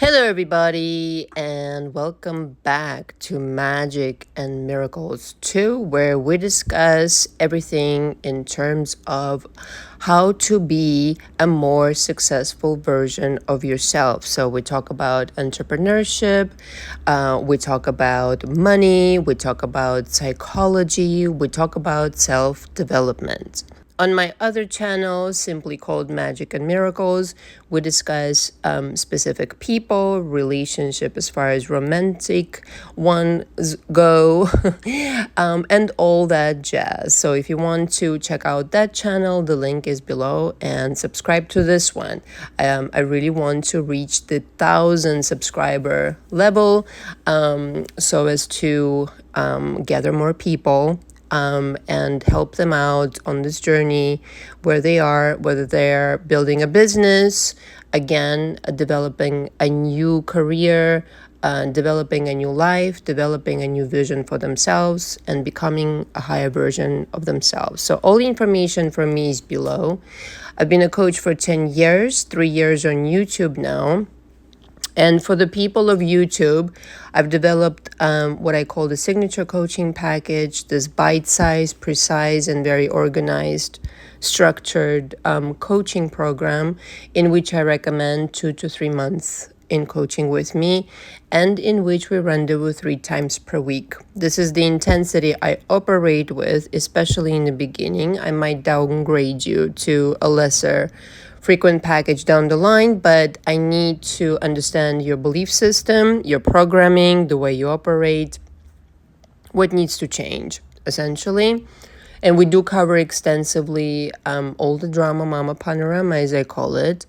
Hello, everybody, and welcome back to Magic and Miracles 2, where we discuss everything in terms of how to be a more successful version of yourself. So, we talk about entrepreneurship, we talk about money, we talk about psychology, we talk about self development. On my other channel, simply called Magic and Miracles, we discuss specific people, relationship as far as romantic ones go, and all that jazz. So if you want to check out that channel, the link is below, and subscribe to this one. I really want to reach the 1,000 subscriber level so as to gather more people and help them out on this journey where they are, whether they're building a business, again, developing a new career, developing a new life, developing a new vision for themselves, and becoming a higher version of themselves. So all the information from me is below. I've been a coach for 10 years, 3 years on YouTube now. And for the people of YouTube, I've developed what I call the signature coaching package, this bite-sized, precise, and very organized, structured coaching program in which I recommend 2 to 3 months in coaching with me, and in which we rendezvous 3 times per week. This is the intensity I operate with, especially in the beginning. I might downgrade you to a lesser frequent package down the line, but I need to understand your belief system, your programming, the way you operate, what needs to change, essentially. And we do cover extensively all the drama mama panorama, as I call it,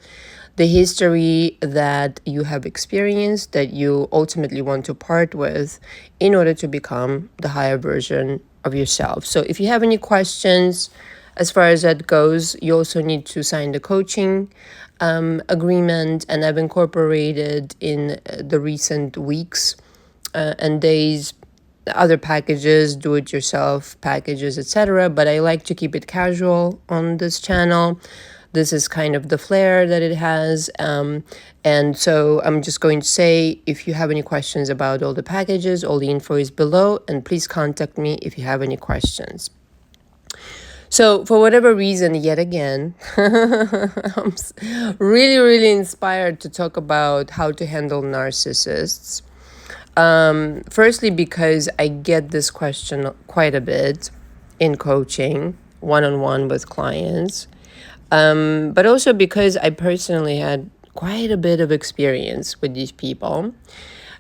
the history that you have experienced that you ultimately want to part with in order to become the higher version of yourself. So if you have any questions, as far as that goes, you also need to sign the coaching agreement, and I've incorporated in the recent weeks and days other packages, do-it-yourself packages, etc. But I like to keep it casual on this channel. This is kind of the flair that it has. And so I'm just going to say, if you have any questions about all the packages, all the info is below, and please contact me if you have any questions. So for whatever reason, yet again, I'm really, really inspired to talk about how to handle narcissists. Firstly, because I get this question quite a bit in coaching, one-on-one with clients. But also because I personally had quite a bit of experience with these people.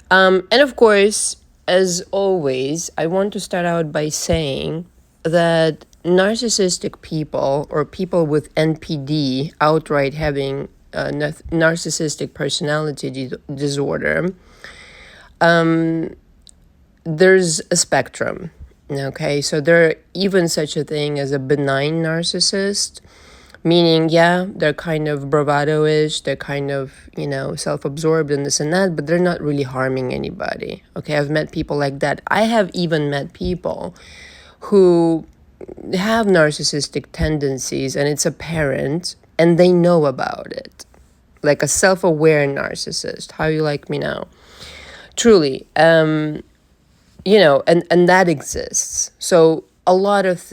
And of course, as always, I want to start out by saying that narcissistic people, or people with NPD, outright having narcissistic personality disorder, there's a spectrum. Okay, so there even such a thing as a benign narcissist, meaning, yeah, they're kind of bravado-ish, they're kind of, self-absorbed and this and that, but they're not really harming anybody. Okay, I've met people like that. I have even met people who have narcissistic tendencies, and it's apparent, and they know about it. Like a self-aware narcissist. How you like me now? Truly. And that exists. So a lot of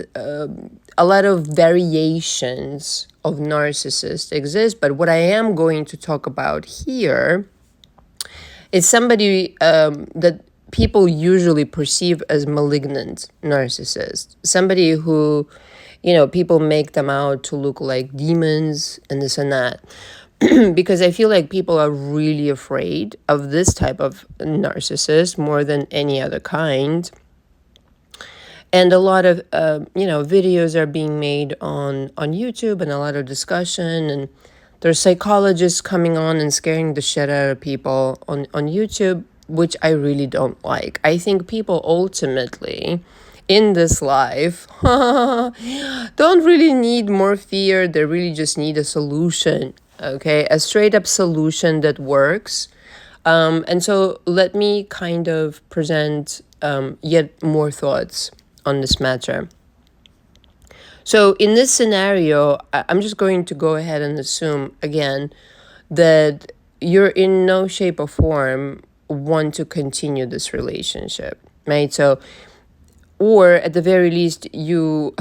variations of narcissists exist, but what I am going to talk about here is somebody that people usually perceive as malignant narcissist, somebody who, people make them out to look like demons and this and that. Because I feel like people are really afraid of this type of narcissist more than any other kind. And a lot of, videos are being made on YouTube, and a lot of discussion, and there's psychologists coming on and scaring the shit out of people on YouTube, which I really don't like. I think people ultimately in this life don't really need more fear. They really just need a solution, okay? A straight up solution that works. And so let me kind of present yet more thoughts on this matter. So in this scenario, I'm just going to go ahead and assume again that you're in no shape or form want to continue this relationship, right? So, or at the very least, you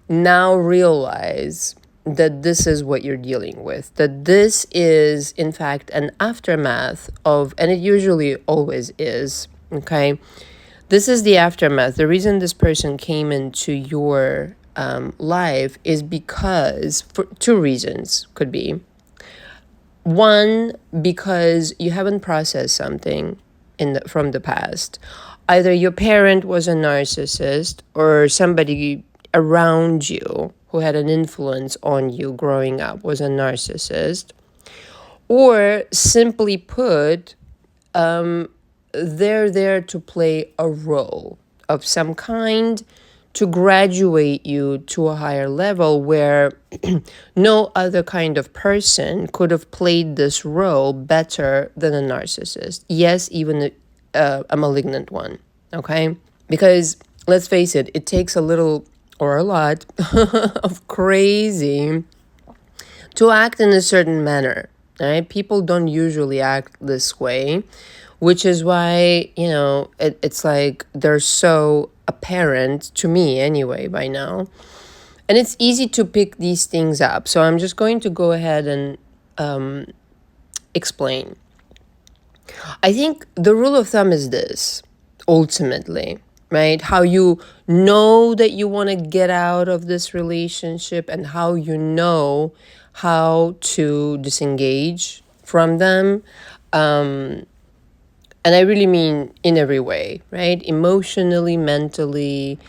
now realize that this is what you're dealing with, that this is, in fact, an aftermath of, and it usually always is, okay? This is the aftermath. The reason this person came into your life is because, for two reasons, could be. One, because you haven't processed something from the past. Either your parent was a narcissist or somebody around you who had an influence on you growing up was a narcissist. Or simply put, they're there to play a role of some kind to graduate you to a higher level where no other kind of person could have played this role better than a narcissist. Yes, even a malignant one, okay? Because let's face it, it takes a little or a lot of crazy to act in a certain manner, right? People don't usually act this way, which is why, it's like they're so apparent to me anyway by now. And it's easy to pick these things up. So I'm just going to go ahead and explain. I think the rule of thumb is this, ultimately, right? How you know that you want to get out of this relationship and how you know how to disengage from them. And I really mean in every way, right? Emotionally, mentally,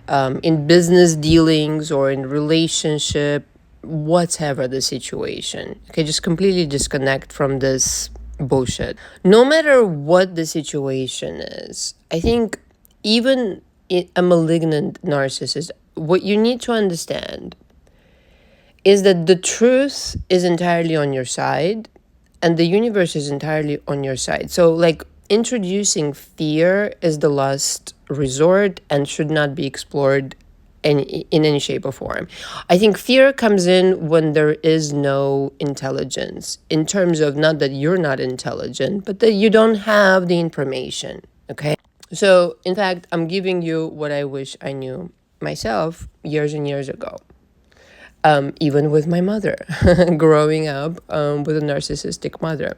in business dealings or in relationship, whatever the situation. Okay, just completely disconnect from this bullshit. No matter what the situation is, I think even a malignant narcissist, what you need to understand is that the truth is entirely on your side and the universe is entirely on your side. So like introducing fear is the last resort and should not be explored in any shape or form. I think fear comes in when there is no intelligence, in terms of not that you're not intelligent, but that you don't have the information, okay? So, in fact, I'm giving you what I wish I knew myself years and years ago. Even with my mother, growing up with a narcissistic mother.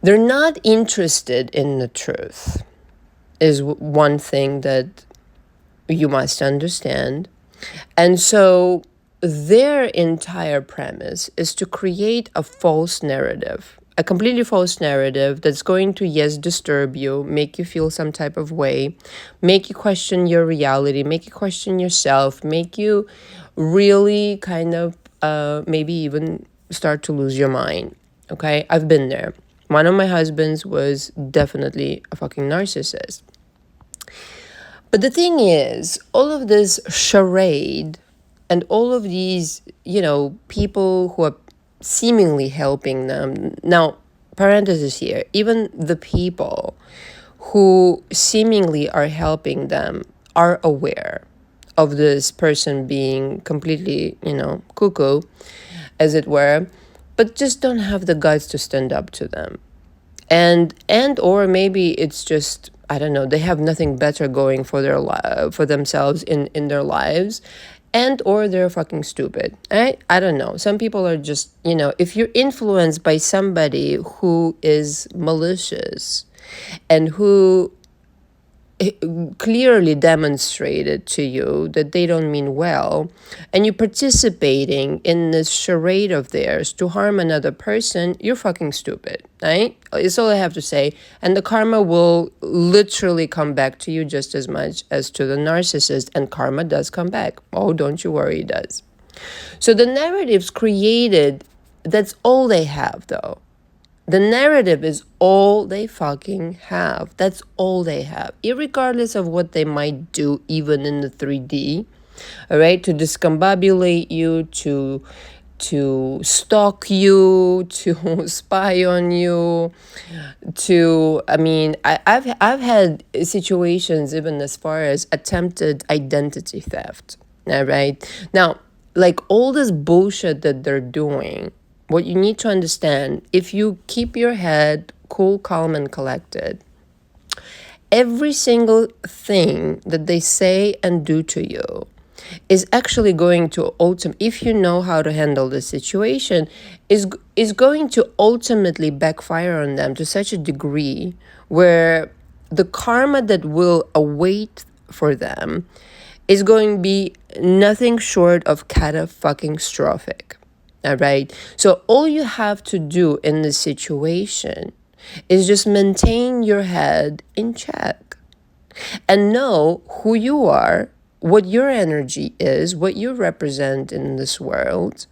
They're not interested in the truth, is one thing that you must understand. And so their entire premise is to create a false narrative, a completely false narrative that's going to, yes, disturb you, make you feel some type of way, make you question your reality, make you question yourself, make you really kind of maybe even start to lose your mind. Okay, I've been there. One of my husbands was definitely a fucking narcissist. But the thing is, all of this charade and all of these, people who are seemingly helping them. Now, parenthesis here, even the people who seemingly are helping them are aware of this person being completely, cuckoo, as it were, but just don't have the guts to stand up to them. And or maybe it's just, I don't know, they have nothing better going for for themselves in their lives, and or they're fucking stupid. I don't know. Some people are just, if you're influenced by somebody who is malicious and who clearly demonstrated to you that they don't mean well, and you're participating in this charade of theirs to harm another person, you're fucking stupid, right? It's all I have to say. And the karma will literally come back to you just as much as to the narcissist, and karma does come back. Oh, don't you worry, it does. So the narratives created, that's all they have though. The narrative is all they fucking have. That's all they have. Irregardless of what they might do, even in the 3D, all right, to discombobulate you, to stalk you, to spy on you, I've had situations even as far as attempted identity theft, all right? Now, like all this bullshit that they're doing, what you need to understand, if you keep your head cool, calm, and collected, every single thing that they say and do to you is actually going to if you know how to handle the situation, is going to ultimately backfire on them to such a degree where the karma that will await for them is going to be nothing short of catastrophic. All right. So all you have to do in this situation is just maintain your head in check and know who you are, what your energy is, what you represent in this world,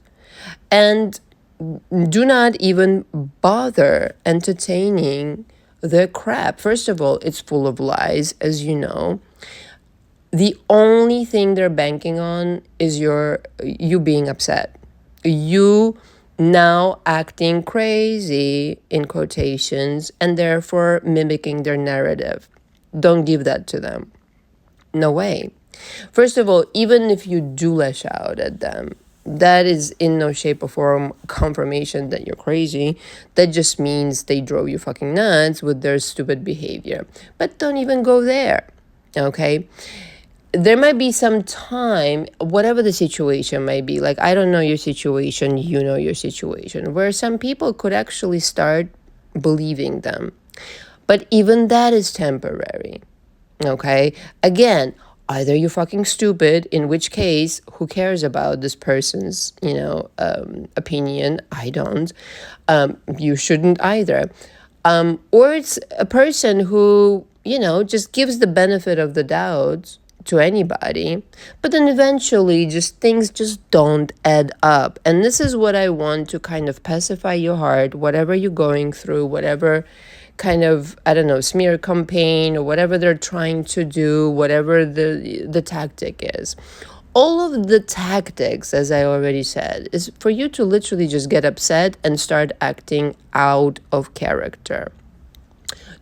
and do not even bother entertaining the crap. First of all, it's full of lies, as you know. The only thing they're banking on is you being upset. You now acting crazy, in quotations, and therefore mimicking their narrative. Don't give that to them. No way. First of all, even if you do lash out at them, that is in no shape or form confirmation that you're crazy. That just means they drove you fucking nuts with their stupid behavior. But don't even go there, okay? There might be some time, whatever the situation might be, like, I don't know your situation, you know your situation, where some people could actually start believing them. But even that is temporary, okay? Again, either you're fucking stupid, in which case, who cares about this person's, opinion? I don't. You shouldn't either. Or it's a person who, just gives the benefit of the doubt to anybody, but then eventually things just don't add up. And this is what I want to kind of pacify your heart, whatever you're going through, whatever kind of, I don't know, smear campaign or whatever they're trying to do, whatever the tactic is. All of the tactics, as I already said, is for you to literally just get upset and start acting out of character.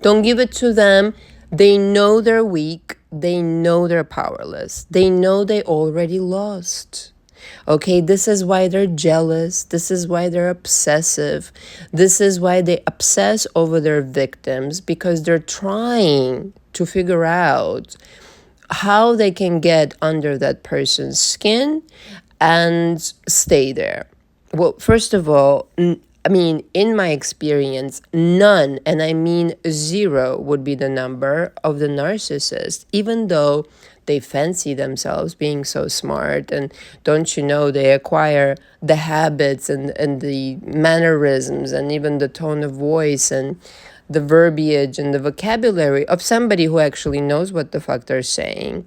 Don't give it to them. They know they're weak. They know they're powerless. They know they already lost. Okay, this is why they're jealous. This is why they're obsessive. This is why they obsess over their victims, because they're trying to figure out how they can get under that person's skin and stay there. Well, first of all, in my experience, none, and I mean 0, would be the number of the narcissist, even though they fancy themselves being so smart. And don't you know, they acquire the habits and the mannerisms and even the tone of voice and the verbiage and the vocabulary of somebody who actually knows what the fuck they're saying.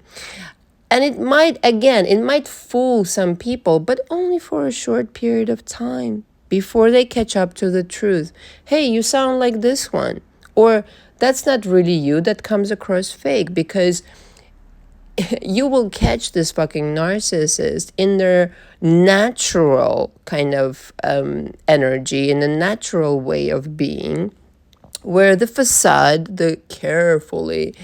And it might fool some people, but only for a short period of time before they catch up to the truth. Hey, you sound like this one. Or that's not really you, that comes across fake, because you will catch this fucking narcissist in their natural kind of energy, in the natural way of being, where the facade, the carefully,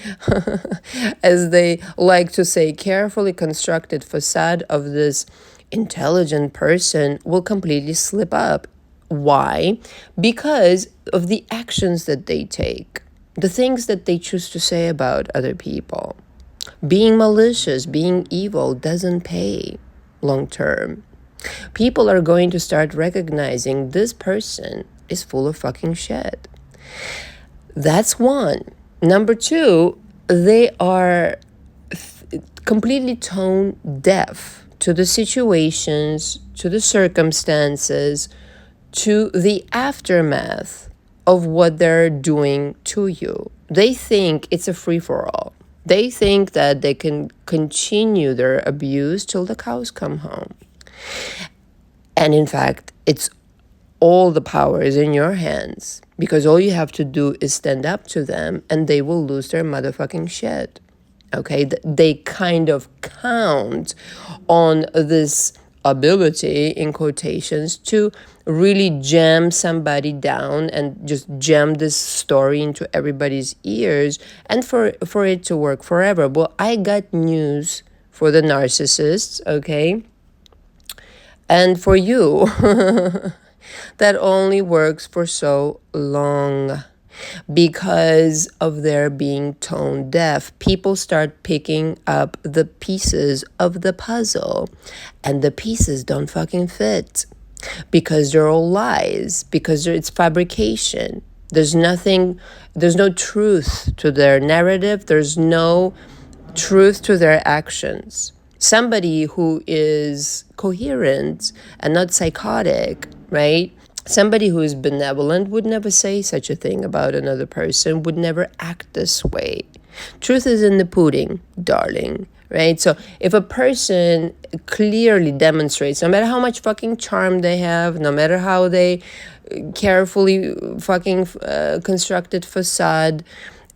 as they like to say, carefully constructed facade of this intelligent person will completely slip up. Why? Because of the actions that they take, the things that they choose to say about other people. Being malicious, being evil doesn't pay long term. People are going to start recognizing this person is full of fucking shit. That's one. Number two, they are completely tone deaf to the situations, to the circumstances, to the aftermath of what they're doing to you. They think it's a free-for-all. They think that they can continue their abuse till the cows come home. And in fact, it's all the power is in your hands, because all you have to do is stand up to them and they will lose their motherfucking shit. Okay, they kind of count on this ability, in quotations, to really jam somebody down and just jam this story into everybody's ears and for it to work forever. Well, I got news for the narcissists, okay? And for you, that only works for so long. Because of their being tone deaf, people start picking up the pieces of the puzzle, and the pieces don't fucking fit because they're all lies, because it's fabrication. There's no truth to their narrative, there's no truth to their actions. Somebody who is coherent and not psychotic, right? Somebody who is benevolent would never say such a thing about another person, would never act this way. Truth is in the pudding, darling, right? So if a person clearly demonstrates, no matter how much fucking charm they have, no matter how they carefully fucking constructed facade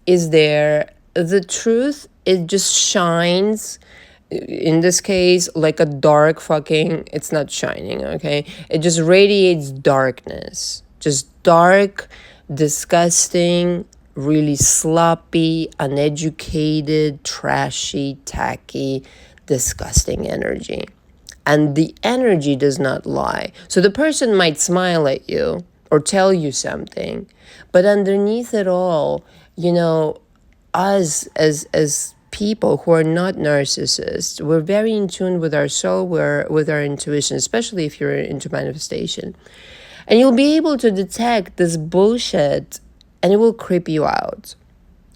is there, the truth, it just shines, in this case, like a dark fucking, it's not shining, okay? It just radiates darkness. Just dark, disgusting, really sloppy, uneducated, trashy, tacky, disgusting energy. And the energy does not lie. So the person might smile at you or tell you something, but underneath it all, us as people who are not narcissists, we're very in tune with our soul, with our intuition, especially if you're into manifestation. And you'll be able to detect this bullshit, and it will creep you out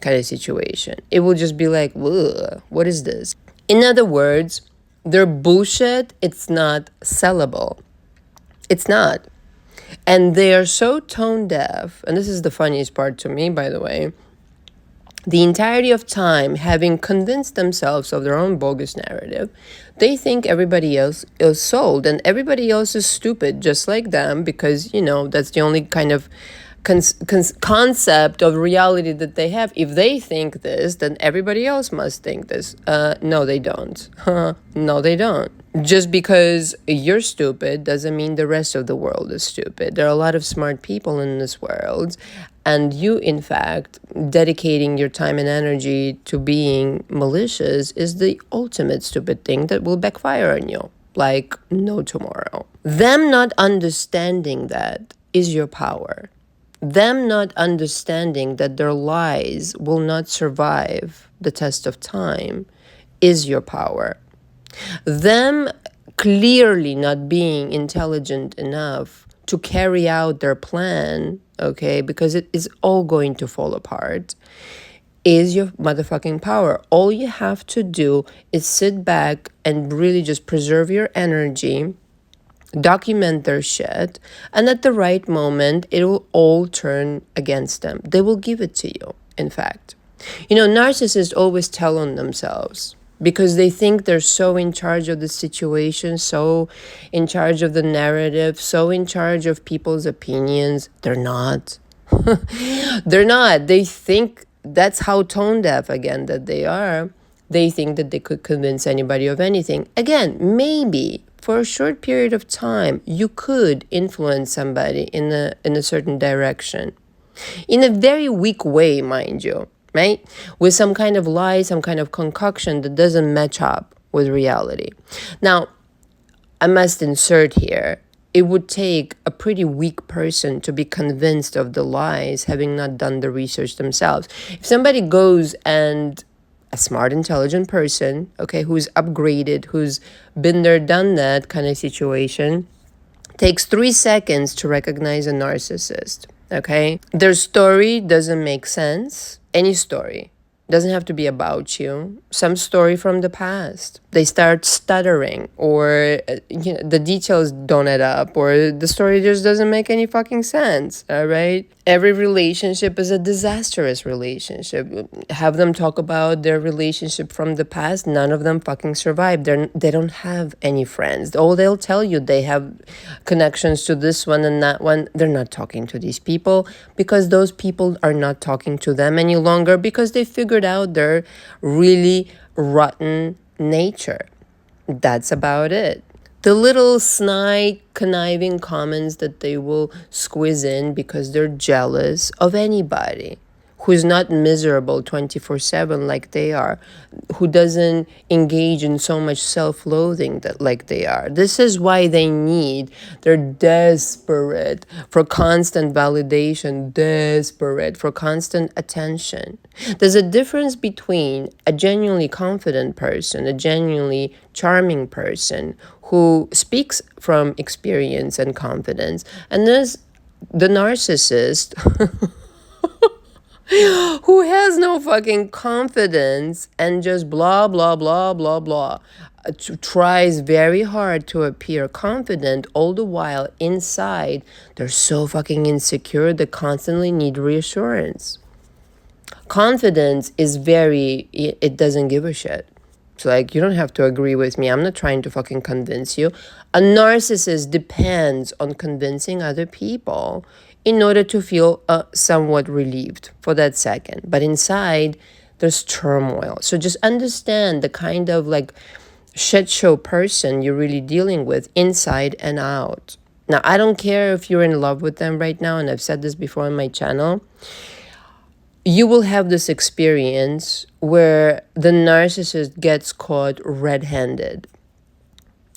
kind of situation. It will just be like, ugh, what is this? In other words, their bullshit, it's not sellable. It's not. And they are so tone deaf, and this is the funniest part to me, by the way, the entirety of time, having convinced themselves of their own bogus narrative, they think everybody else is sold and everybody else is stupid just like them, because, that's the only kind of concept of reality that they have. If they think this, then everybody else must think this. No, they don't. No, they don't. Just because you're stupid doesn't mean the rest of the world is stupid. There are a lot of smart people in this world, and you, in fact, dedicating your time and energy to being malicious is the ultimate stupid thing that will backfire on you, like no tomorrow. Them not understanding that is your power. Them not understanding that their lies will not survive the test of time is your power. Them clearly not being intelligent enough to carry out their plan, okay, because it is all going to fall apart, is your motherfucking power. All you have to do is sit back and really just preserve your energy, document their shit, and at the right moment, it will all turn against them. They will give it to you, in fact. Narcissists always tell on themselves because they think they're so in charge of the situation, so in charge of the narrative, so in charge of people's opinions. They're not. They're not. They think that's how tone deaf, again, that they are. They think that they could convince anybody of anything. Again, maybe for a short period of time, you could influence somebody in a certain direction. In a very weak way, mind you, right? With some kind of lie, some kind of concoction that doesn't match up with reality. Now, I must insert here, it would take a pretty weak person to be convinced of the lies, having not done the research themselves. If somebody goes and a smart, intelligent person, okay, who's upgraded, who's been there, done that kind of situation, takes 3 seconds to recognize a narcissist, okay? Their story doesn't make sense. Any story. Doesn't have to be about you. Some story from the past. They start stuttering, or the details don't add up, or the story just doesn't make any fucking sense, all right? Every relationship is a disastrous relationship. Have them talk about their relationship from the past. None of them fucking survived. They don't have any friends. Oh, they'll tell you they have connections to this one and that one. They're not talking to these people because those people are not talking to them any longer, because they figured out their really rotten nature. That's about it. The little snide, conniving comments that they will squeeze in because they're jealous of anybody who's not miserable 24/7 like they are, who doesn't engage in so much self-loathing that like they are. This is why they're desperate for constant validation, desperate for constant attention. There's a difference between a genuinely confident person, a genuinely charming person who speaks from experience and confidence, and there's the narcissist who has no fucking confidence and just blah, blah, blah, blah, blah. Tries very hard to appear confident, all the while inside they're so fucking insecure they constantly need reassurance. Confidence is it doesn't give a shit. It's like, you don't have to agree with me. I'm not trying to fucking convince you. A narcissist depends on convincing other people in order to feel somewhat relieved for that second. But inside, there's turmoil. So just understand the kind of like shit show person you're really dealing with inside and out. Now, I don't care if you're in love with them right now, and I've said this before on my channel. You will have this experience where the narcissist gets caught red-handed.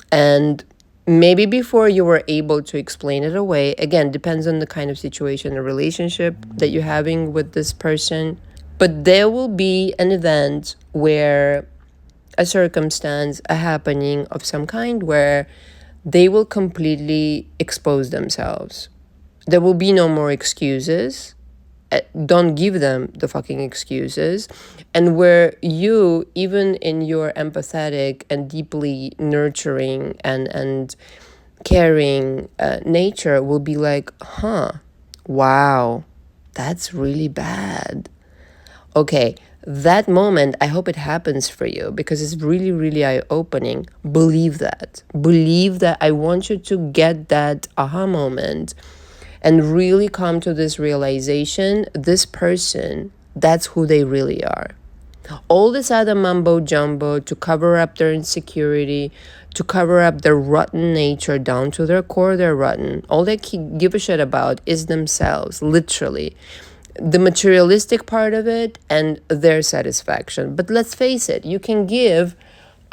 And maybe before you were able to explain it away, again, depends on the kind of situation, the relationship that you're having with this person. But there will be an event where a circumstance, a happening of some kind where they will completely expose themselves. There will be no more excuses. Don't give them the fucking excuses. And where you, even in your empathetic and deeply nurturing and caring nature, will be like, wow, that's really bad. Okay, that moment, I hope it happens for you because it's really, really eye-opening. Believe that. Believe that. I want you to get that aha moment and really come to this realization, this person, that's who they really are. All this other mumbo jumbo to cover up their insecurity, to cover up their rotten nature down to their core, they're rotten. All they give a shit about is themselves, literally. The materialistic part of it and their satisfaction. But let's face it, you can give,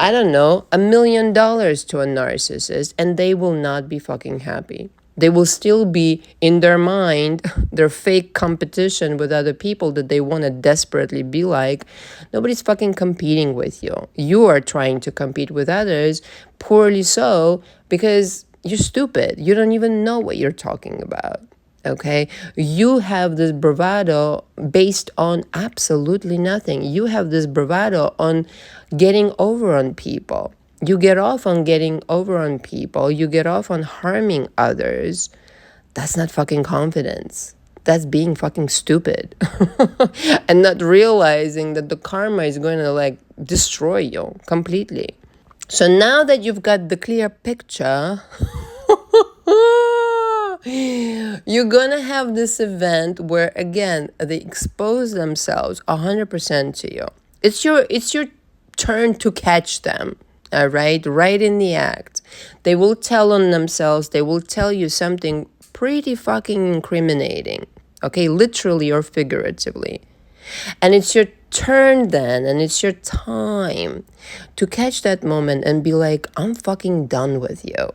I don't know, $1 million to a narcissist and they will not be fucking happy. They will still be in their mind, their fake competition with other people that they want to desperately be like. Nobody's fucking competing with you. You are trying to compete with others, poorly so, because you're stupid. You don't even know what you're talking about. Okay, you have this bravado based on absolutely nothing. You have this bravado on getting over on people. You get off on getting over on people. You get off on harming others. That's not fucking confidence. That's being fucking stupid. And not realizing that the karma is going to like destroy you completely. So now that you've got the clear picture, you're gonna have this event where again they expose themselves 100% to you. It's your turn to catch them. All right in the act. They will tell on themselves. They will tell you something pretty fucking incriminating. Okay, literally or figuratively. And it's your turn then, and it's your time to catch that moment and be like, I'm fucking done with you.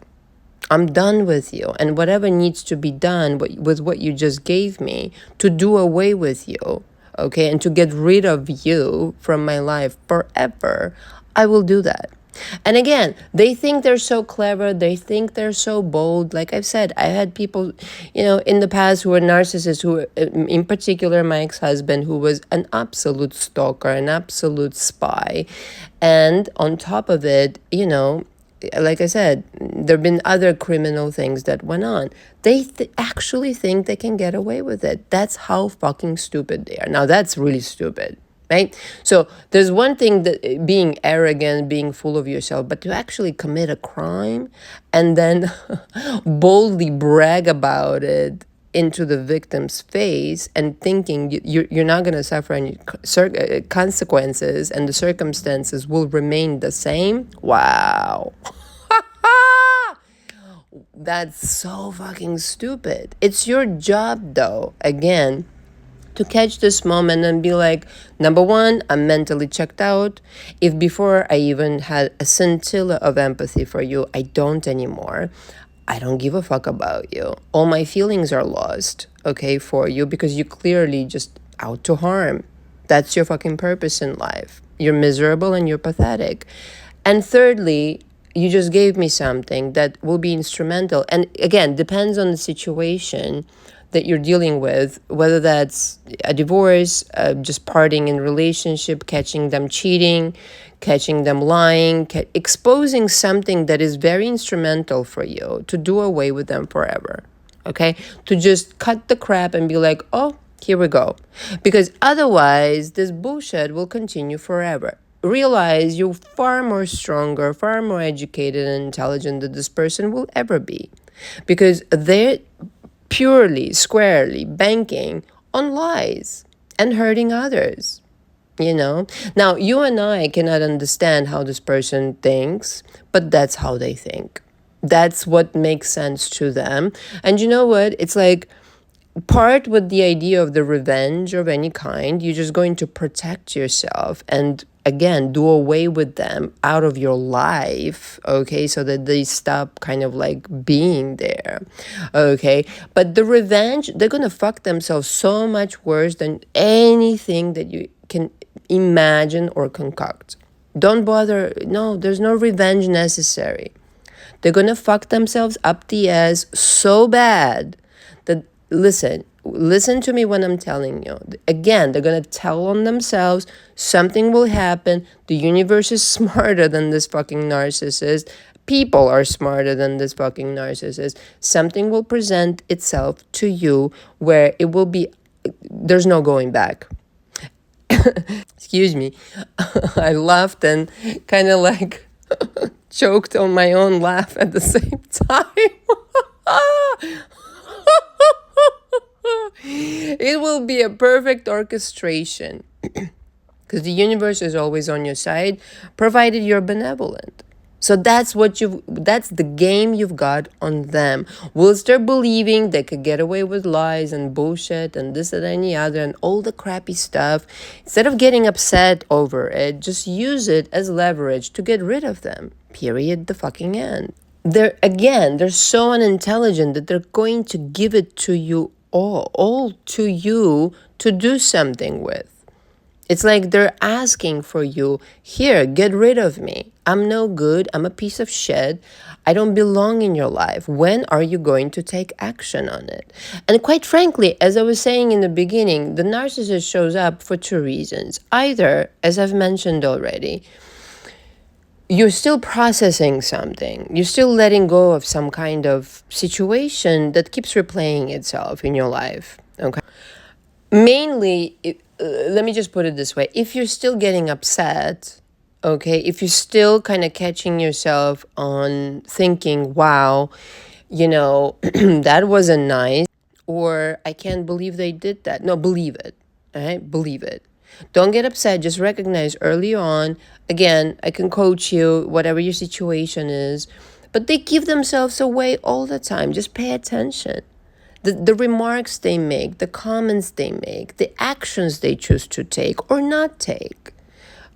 I'm done with you. And whatever needs to be done with what you just gave me, to do away with you, okay, and to get rid of you from my life forever, I will do that. And again, they think they're so clever. They think they're so bold. Like I've said, I had people, in the past who were narcissists, who, in particular, my ex-husband, who was an absolute stalker, an absolute spy. And on top of it, like I said, there have been other criminal things that went on. They actually think they can get away with it. That's how fucking stupid they are. Now, that's really stupid. Right? So there's one thing that being arrogant, being full of yourself, but to actually commit a crime and then boldly brag about it into the victim's face and thinking you're not going to suffer any consequences and the circumstances will remain the same. Wow. That's so fucking stupid. It's your job, though, again, to catch this moment and be like, number one, I'm mentally checked out. If before I even had a scintilla of empathy for you, I don't anymore. I don't give a fuck about you. All my feelings are lost, okay, for you, because you clearly just out to harm. That's your fucking purpose in life. You're miserable and you're pathetic. And thirdly, you just gave me something that will be instrumental. And again, depends on the situation that you're dealing with, whether that's a divorce, just parting in relationship, catching them cheating, catching them lying, exposing something that is very instrumental for you to do away with them forever. Okay? To just cut the crap and be like, oh, here we go. Because otherwise, this bullshit will continue forever. Realize you're far more stronger, far more educated and intelligent than this person will ever be. Because they're purely, squarely banking on lies and hurting others. Now you and I cannot understand how this person thinks, but that's how they think. That's what makes sense to them. And you know what? It's like, part with the idea of the revenge of any kind. You're just going to protect yourself and again do away with them out of your life, okay, so that they stop kind of like being there, okay. But the revenge, they're gonna fuck themselves so much worse than anything that you can imagine or concoct. Don't bother. No, there's no revenge necessary. They're gonna fuck themselves up the ass so bad that, listen to me when I'm telling you. Again, they're going to tell on themselves. Something will happen. The universe is smarter than this fucking narcissist. People are smarter than this fucking narcissist. Something will present itself to you where it will be, there's no going back. Excuse me. I laughed and kind of like choked on my own laugh at the same time. It will be a perfect orchestration because the universe is always on your side, provided you're benevolent. So that's the game you've got on them. Whilst they're believing they could get away with lies and bullshit and this and any other and all the crappy stuff, instead of getting upset over it, just use it as leverage to get rid of them. Period. The fucking end. They're so unintelligent that they're going to give it to you all to you to do something with. It's like they're asking for you, here, get rid of me. I'm no good. I'm a piece of shit. I don't belong in your life. When are you going to take action on it? And quite frankly, as I was saying in the beginning, the narcissist shows up for two reasons. Either, as I've mentioned already, you're still processing something. You're still letting go of some kind of situation that keeps replaying itself in your life. Okay. Mainly, let me just put it this way. If you're still getting upset, okay, if you're still kind of catching yourself on thinking, wow, that wasn't nice, or I can't believe they did that. No, believe it. All right? Believe it. Don't get upset. Just recognize early on. Again, I can coach you, whatever your situation is. But they give themselves away all the time. Just pay attention. The remarks they make, the comments they make, the actions they choose to take or not take.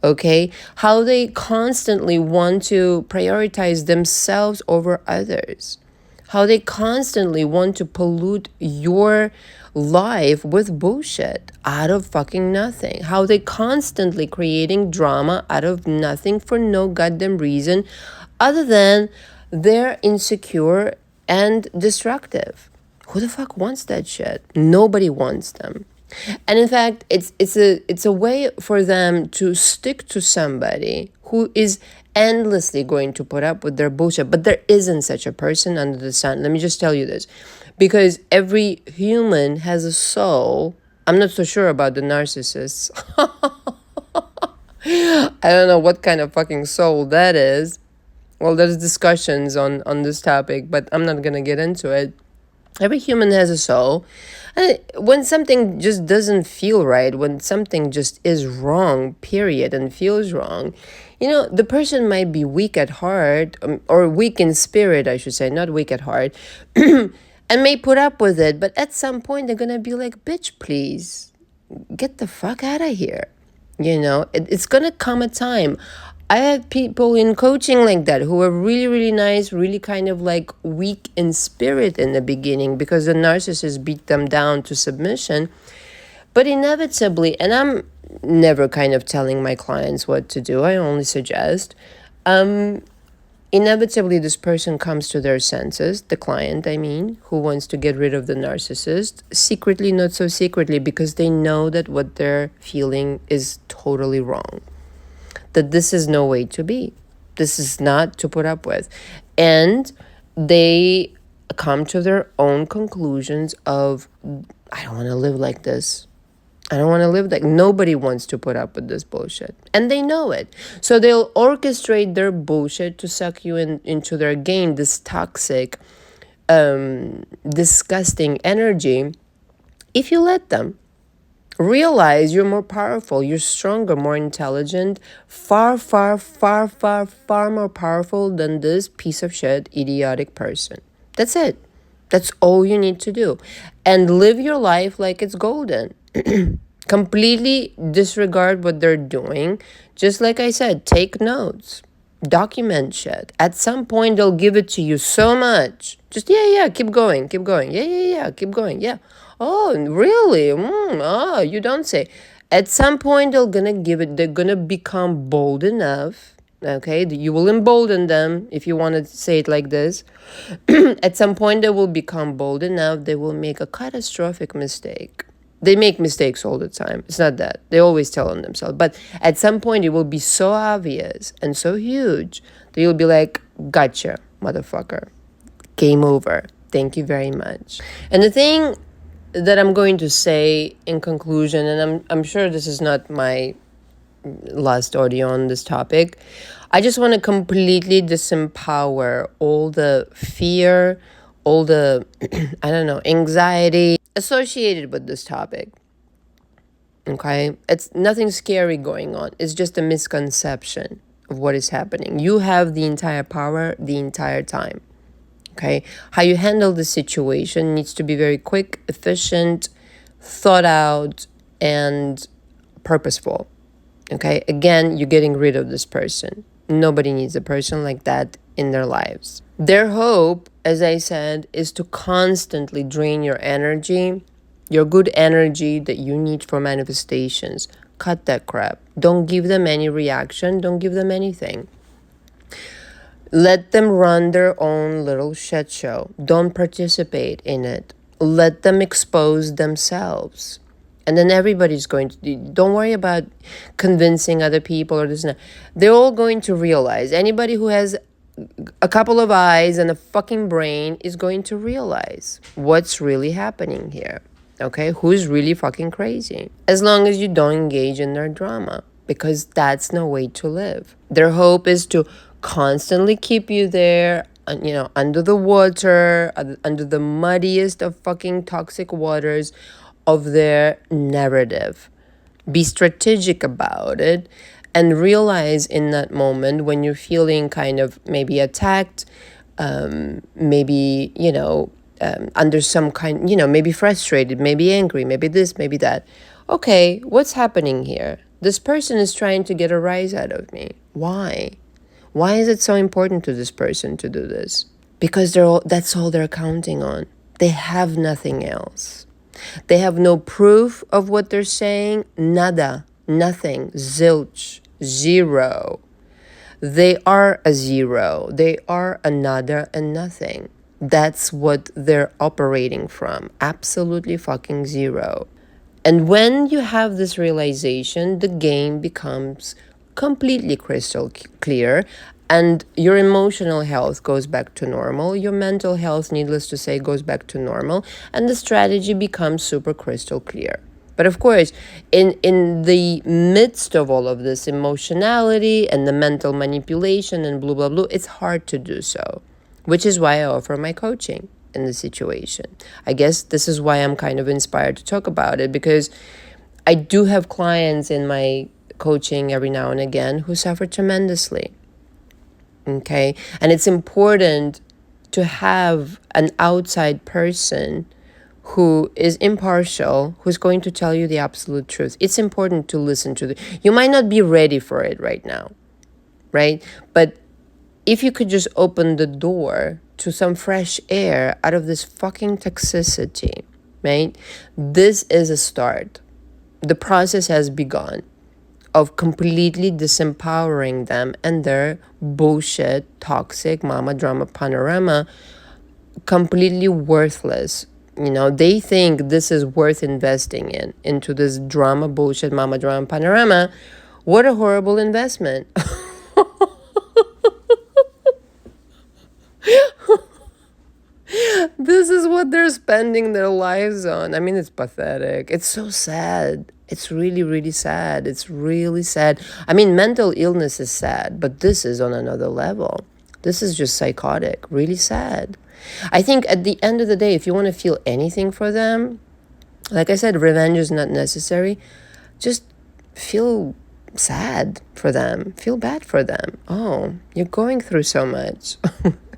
Okay? How they constantly want to prioritize themselves over others. How they constantly want to pollute your life with bullshit out of fucking nothing. How they constantly creating drama out of nothing for no goddamn reason other than they're insecure and destructive. Who the fuck wants that shit? Nobody wants them. And in fact, it's a way for them to stick to somebody who is endlessly going to put up with their bullshit. But there isn't such a person under the sun. Let me just tell you this. Because every human has a soul. I'm not so sure about the narcissists. I don't know what kind of fucking soul that is. Well, there's discussions on this topic, but I'm not going to get into it. Every human has a soul. And when something just doesn't feel right, when something just is wrong, period, and feels wrong, the person might be weak at heart, or weak in spirit, I should say, not weak at heart, and may put up with it. But at some point, they're going to be like, bitch, please. get the fuck out of here. It's gonna come a time. I have people in coaching like that who are really, really nice, really kind of like weak in spirit in the beginning because the narcissist beat them down to submission. But inevitably, and I'm never kind of telling my clients what to do, I only suggest, inevitably this person comes to their senses, the client, I mean, who wants to get rid of the narcissist, secretly, not so secretly, because they know that what they're feeling is totally wrong. That this is no way to be. This is not to put up with. And they come to their own conclusions of, I don't want to live like this. I don't want to live like, nobody wants to put up with this bullshit. And they know it. So they'll orchestrate their bullshit to suck you into their game, this toxic, disgusting energy, if you let them. Realize you're more powerful, you're stronger, more intelligent, far, far, far, far, far more powerful than this piece of shit, idiotic person. That's it. That's all you need to do. And live your life like it's golden. Completely disregard what they're doing. Just like I said, take notes. Document shit. At some point, they'll give it to you so much. Just, keep going. Yeah, keep going. Yeah. Oh, really? You don't say. At some point, they're gonna become bold enough. Okay, you will embolden them, if you want to say it like this. At some point, they will become bold enough. They will make a catastrophic mistake. They make mistakes all the time. It's not that. They always tell on themselves. But at some point, it will be so obvious and so huge that you'll be like, gotcha, motherfucker. Game over. Thank you very much. And the thing that I'm going to say in conclusion, and I'm sure this is not my last audio on this topic, I just want to completely disempower all the fear, all the, anxiety associated with this topic. Okay? It's nothing scary going on. It's just a misconception of what is happening. You have the entire power the entire time. Okay? How you handle the situation needs to be very quick, efficient, thought out, and purposeful. Okay? Again, you're getting rid of this person. Nobody needs a person like that in their lives. Their hope, as I said, is to constantly drain your energy, your good energy that you need for manifestations. Cut that crap. Don't give them any reaction. Don't give them anything. Let them run their own little shit show. Don't participate in it. Let them expose themselves. And then everybody's going to, don't worry about convincing other people or this and that. They're all going to realize. Anybody who has a couple of eyes and a fucking brain is going to realize what's really happening here. Okay? Who's really fucking crazy? As long as you don't engage in their drama. Because that's no way to live. Their hope is to constantly keep you there, under the water, under the muddiest of fucking toxic waters of their narrative. Be strategic about it and realize in that moment when you're feeling kind of maybe attacked, maybe, under some kind, maybe frustrated, maybe angry, maybe this, maybe that. Okay, what's happening here? This person is trying to get a rise out of me. Why? Why is it so important to this person to do this? Because that's all they're counting on. They have nothing else. They have no proof of what they're saying. Nada. Nothing. Zilch. Zero. They are a zero. They are a nada and nothing. That's what they're operating from. Absolutely fucking zero. And when you have this realization, the game becomes completely crystal clear and your emotional health goes back to normal. Your mental health, needless to say, goes back to normal. And the strategy becomes super crystal clear. But of course, in the midst of all of this emotionality and the mental manipulation and blah, blah, blah, it's hard to do so, which is why I offer my coaching in this situation. I guess this is why I'm kind of inspired to talk about it, because I do have clients in my coaching every now and again who suffer tremendously. Okay? And it's important to have an outside person who is impartial, who's going to tell you the absolute truth. It's important to listen to you might not be ready for it right now, right? But if you could just open the door to some fresh air out of this fucking toxicity, right? This is a start. The process has begun of completely disempowering them and their bullshit, toxic mama drama panorama, completely worthless. They think this is worth investing into this drama, bullshit, mama drama panorama. What a horrible investment. This is what they're spending their lives on. I mean, it's pathetic. It's so sad. It's really, really sad. It's really sad. I mean, mental illness is sad, but this is on another level. This is just psychotic, really sad. I think at the end of the day, if you want to feel anything for them, like I said, revenge is not necessary. Just feel sad for them. Feel bad for them. Oh, you're going through so much.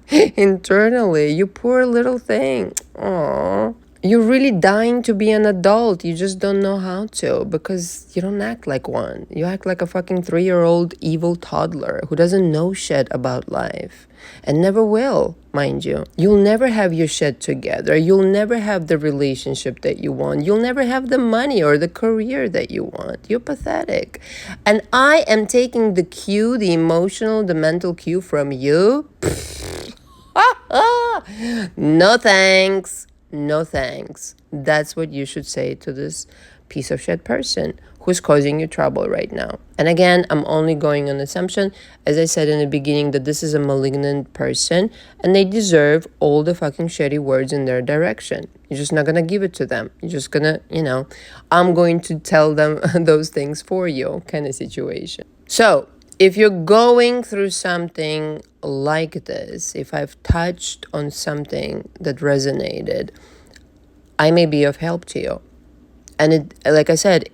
Internally, you poor little thing. Aww. You're really dying to be an adult. You just don't know how to because you don't act like one. You act like a fucking 3-year-old evil toddler who doesn't know shit about life and never will, mind you. You'll never have your shit together. You'll never have the relationship that you want. You'll never have the money or the career that you want. You're pathetic. And I am taking the cue, the emotional, the mental cue from you. No thanks. No thanks. That's what you should say to this piece of shit person who's causing you trouble right now. And again, I'm only going on assumption, as I said in the beginning, that this is a malignant person and they deserve all the fucking shitty words in their direction. You're just not gonna give it to them. You're just gonna, I'm going to tell them those things for you kind of situation. So if you're going through something like this, if I've touched on something that resonated, I may be of help to you. And it, like I said,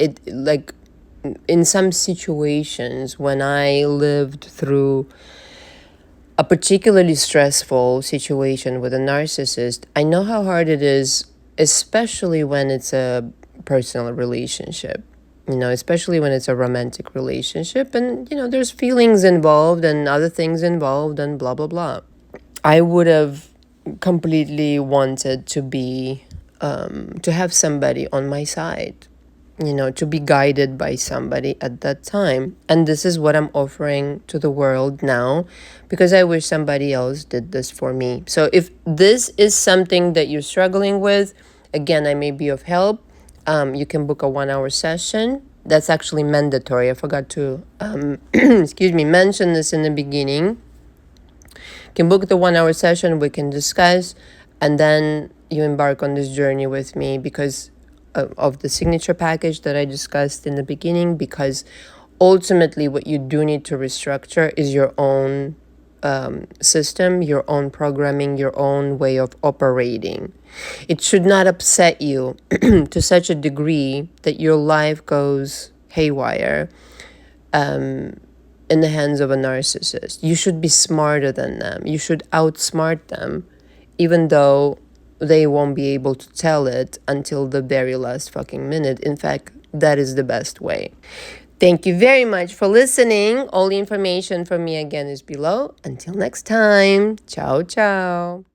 in some situations when I lived through a particularly stressful situation with a narcissist, I know how hard it is, especially when it's a personal relationship. Especially when it's a romantic relationship and, there's feelings involved and other things involved and blah, blah, blah. I would have completely wanted to be, to have somebody on my side, to be guided by somebody at that time. And this is what I'm offering to the world now because I wish somebody else did this for me. So if this is something that you're struggling with, again, I may be of help. You can book a 1-hour session. That's actually mandatory. I forgot to, mention this in the beginning. You can book the 1-hour session. We can discuss. And then you embark on this journey with me because of the signature package that I discussed in the beginning. Because ultimately what you do need to restructure is your own system, your own programming, your own way of operating. It should not upset you to such a degree that your life goes haywire in the hands of a narcissist. You should be smarter than them. You should outsmart them, even though they won't be able to tell it until the very last fucking minute. In fact, that is the best way. Thank you very much for listening. All the information from me again is below. Until next time. Ciao, ciao.